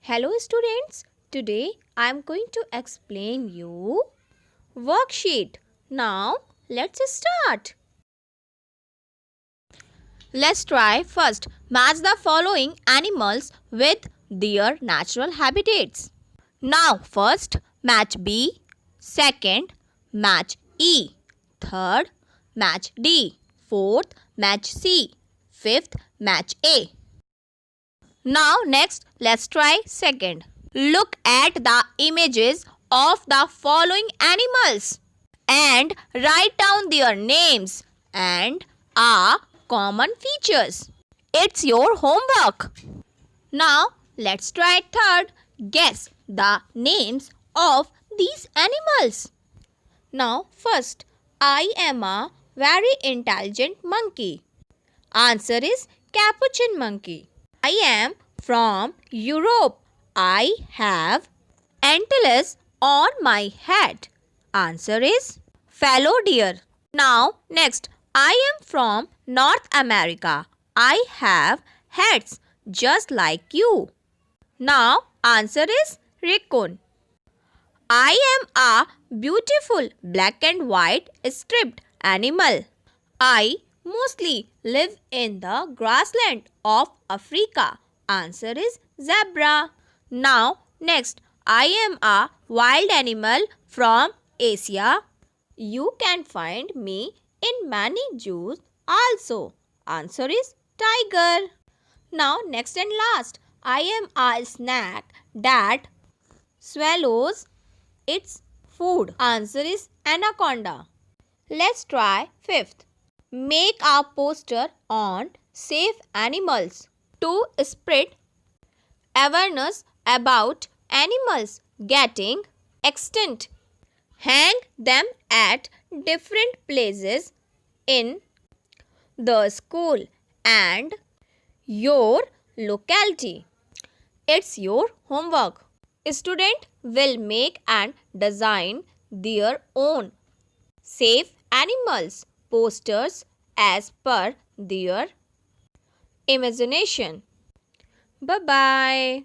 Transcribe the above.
Hello students, today I am going to explain you worksheet. Now let's start. Let's try first match the following animals with their natural habitats. Now first match B, second match E, third match D, fourth match C, fifth match A. Now next let's try second. Look at the images of the following animals and write down their names and common features. It's your homework. Now let's try third. Guess the names of these animals. Now first, I am a very intelligent monkey. Answer is capuchin monkey. I am from Europe. I have antlers on my head. Answer is fallow deer. Now next, I am from North America. I have heads just like you. Now answer is raccoon. I am a beautiful black and white striped animal. I mostly live in the grassland of Africa. Answer is zebra. Now next, I am a wild animal from Asia. You can find me in many zoos also. Answer is tiger. Now next and last, I am a snack that swallows its food. Answer is anaconda. Let's try fifth. Make a poster on safe animals to spread awareness about animals getting extinct. Hang them at different places in the school and your locality. It's your homework. Student will make and design their own safe animals posters as per their imagination. Bye bye.